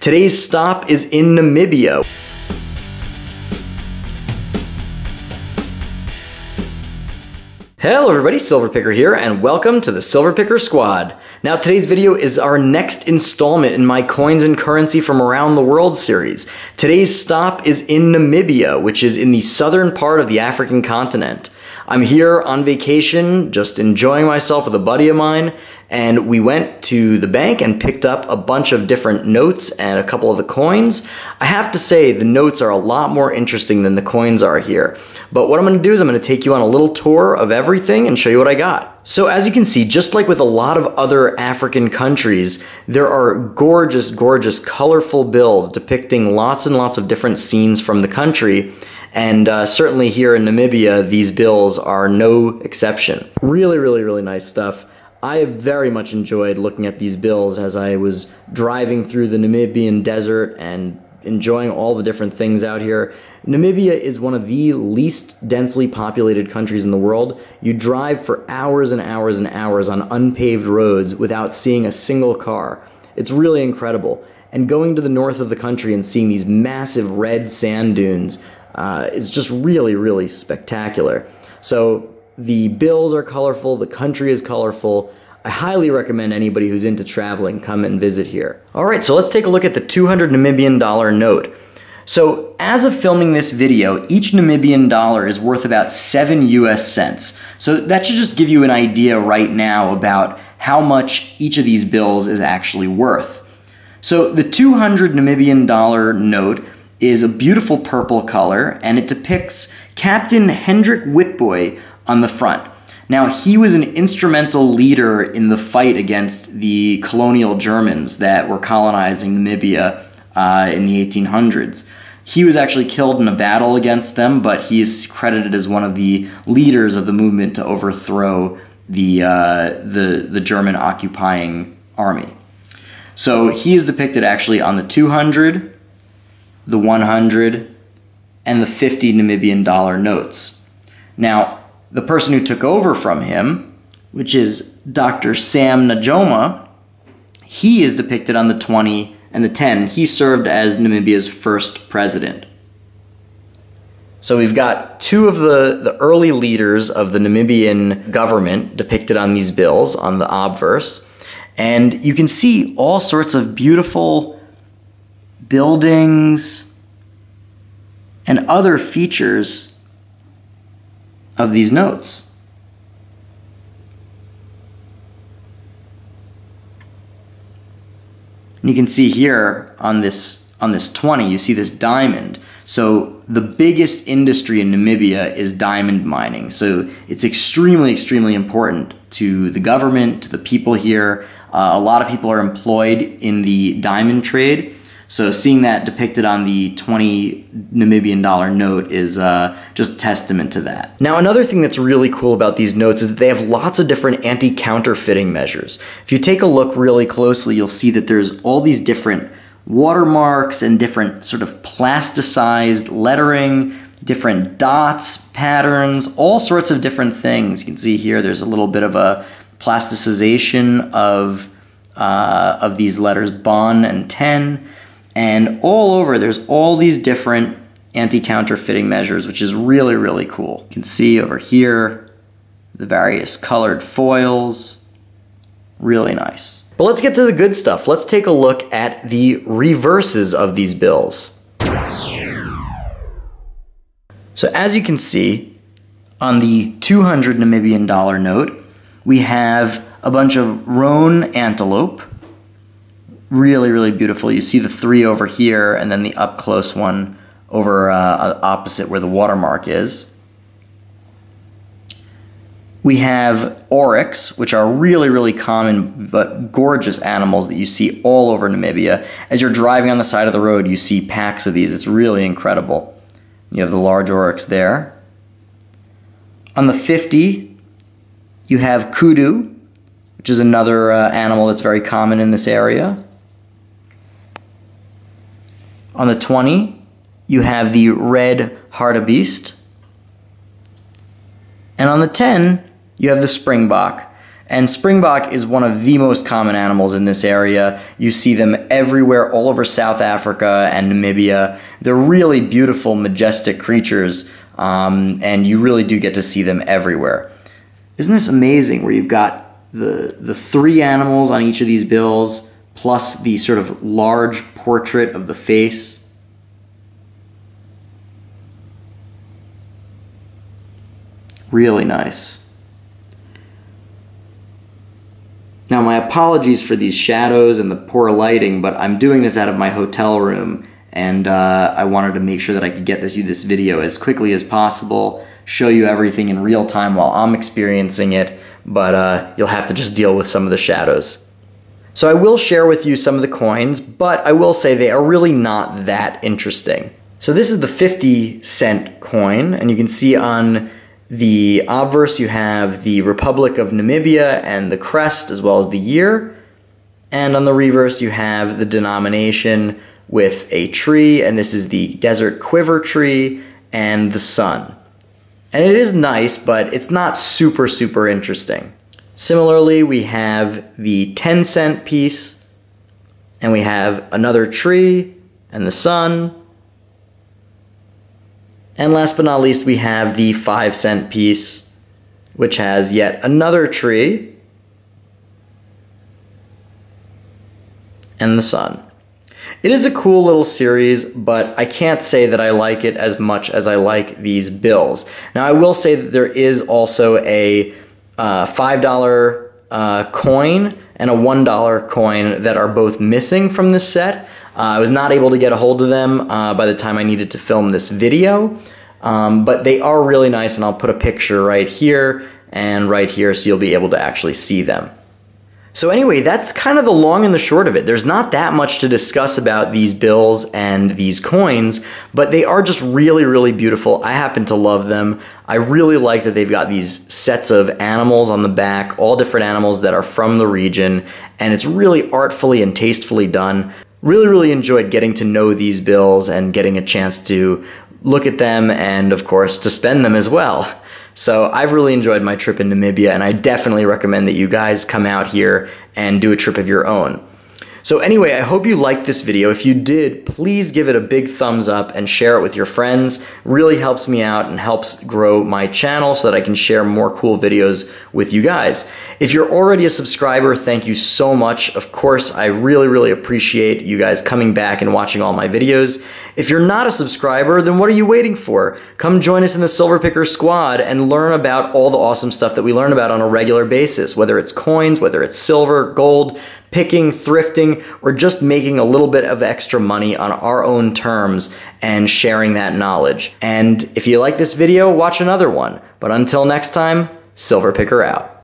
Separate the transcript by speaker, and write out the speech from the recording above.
Speaker 1: Today's stop is in Namibia. Hello everybody, Silverpicker here, and welcome to the Silverpicker Squad. Now today's video is our next installment in my Coins and Currency from Around the World series. Today's stop is in Namibia, which is in the southern part of the African continent. I'm here on vacation, just enjoying myself with a buddy of mine, and we went to the bank and picked up a bunch of different notes and a couple of the coins. I have to say, the notes are a lot more interesting than the coins are here. But what I'm going to do is I'm going to take you on a little tour of everything and show you what I got. So as you can see, just like with a lot of other African countries, there are gorgeous, gorgeous, colorful bills depicting lots and lots of different scenes from the country. And certainly here in Namibia, these bills are no exception. Really, really, really nice stuff. I have very much enjoyed looking at these bills as I was driving through the Namibian desert and enjoying all the different things out here. Namibia is one of the least densely populated countries in the world. You drive for hours and hours and hours on unpaved roads without seeing a single car. It's really incredible. And going to the north of the country and seeing these massive red sand dunes is just really, really spectacular. So the bills are colorful, the country is colorful. I highly recommend anybody who's into traveling come and visit here. Alright, so let's take a look at the 200 Namibian dollar note. So as of filming this video, each Namibian dollar is worth about 7 US cents. So that should just give you an idea right now about how much each of these bills is actually worth. So the 200 Namibian dollar note is a beautiful purple color, and it depicts Captain Hendrik Witbooi on the front. Now, he was an instrumental leader in the fight against the colonial Germans that were colonizing Namibia in the 1800s. He was actually killed in a battle against them, but he is credited as one of the leaders of the movement to overthrow the German occupying army. So he is depicted actually on the 200, the 100, and the 50 Namibian dollar notes. Now, the person who took over from him, which is Dr. Sam Nujoma, he is depicted on the 20 and the 10. He served as Namibia's first president. So we've got two of the early leaders of the Namibian government depicted on these bills, on the obverse. And you can see all sorts of beautiful buildings and other features of these notes. And you can see here on this 20, you see this diamond. So the biggest industry in Namibia is diamond mining. So it's extremely, extremely important to the government, to the people here. A lot of people are employed in the diamond trade. So seeing that depicted on the 20 Namibian dollar note is just testament to that. Now, another thing that's really cool about these notes is that they have lots of different anti-counterfeiting measures. If you take a look really closely, you'll see that there's all these different watermarks and different sort of plasticized lettering, different dots, patterns, all sorts of different things. You can see here there's a little bit of a plasticization of these letters, BON and 10. And all over, there's all these different anti-counterfeiting measures, which is really, really cool. You can see over here the various colored foils. Really nice. But let's get to the good stuff. Let's take a look at the reverses of these bills. So as you can see, on the 200 Namibian dollar note, we have a bunch of roan antelope. Really, really beautiful. You see the 3 over here, and then the up close one over opposite where the watermark is. We have oryx, which are really, really common but gorgeous animals that you see all over Namibia. As you're driving on the side of the road, you see packs of these. It's really incredible. You have the large oryx there. On the 50, you have kudu, which is another animal that's very common in this area. On the 20, you have the red hartebeest. And on the 10, you have the Springbok. And Springbok is one of the most common animals in this area. You see them everywhere, all over South Africa and Namibia. They're really beautiful, majestic creatures, and you really do get to see them everywhere. Isn't this amazing, where you've got the three animals on each of these bills, plus the sort of large portrait of the face? Really nice. Now, my apologies for these shadows and the poor lighting, but I'm doing this out of my hotel room, and I wanted to make sure that I could get you this video as quickly as possible, show you everything in real time while I'm experiencing it, but you'll have to just deal with some of the shadows. So I will share with you some of the coins, but I will say they are really not that interesting. So this is the 50-cent coin, and you can see on the obverse you have the Republic of Namibia and the crest as well as the year, and on the reverse you have the denomination with a tree, and this is the desert quiver tree and the sun. And it is nice, but it's not super interesting. Similarly, we have the 10-cent piece, and we have another tree and the sun. And last but not least, we have the 5-cent piece, which has yet another tree and the sun. It is a cool little series, but I can't say that I like it as much as I like these bills. Now, I will say that there is also a $5 coin and a $1 coin that are both missing from this set. I was not able to get a hold of them by the time I needed to film this video, but they are really nice, and I'll put a picture right here and right here so you'll be able to actually see them. So anyway, that's kind of the long and the short of it. There's not that much to discuss about these bills and these coins, but they are just really beautiful. I happen to love them. I really like that they've got these sets of animals on the back, all different animals that are from the region, and it's really artfully and tastefully done. Really enjoyed getting to know these bills and getting a chance to look at them and, of course, to spend them as well. So I've really enjoyed my trip in Namibia, and I definitely recommend that you guys come out here and do a trip of your own. So anyway, I hope you liked this video. If you did, please give it a big thumbs up and share it with your friends. It really helps me out and helps grow my channel so that I can share more cool videos with you guys. If you're already a subscriber, thank you so much. Of course, I really appreciate you guys coming back and watching all my videos. If you're not a subscriber, then what are you waiting for? Come join us in the Silverpicker Squad and learn about all the awesome stuff that we learn about on a regular basis, whether it's coins, whether it's silver, gold, picking, thrifting, or just making a little bit of extra money on our own terms and sharing that knowledge. And if you like this video, watch another one. But until next time, Silverpicker out.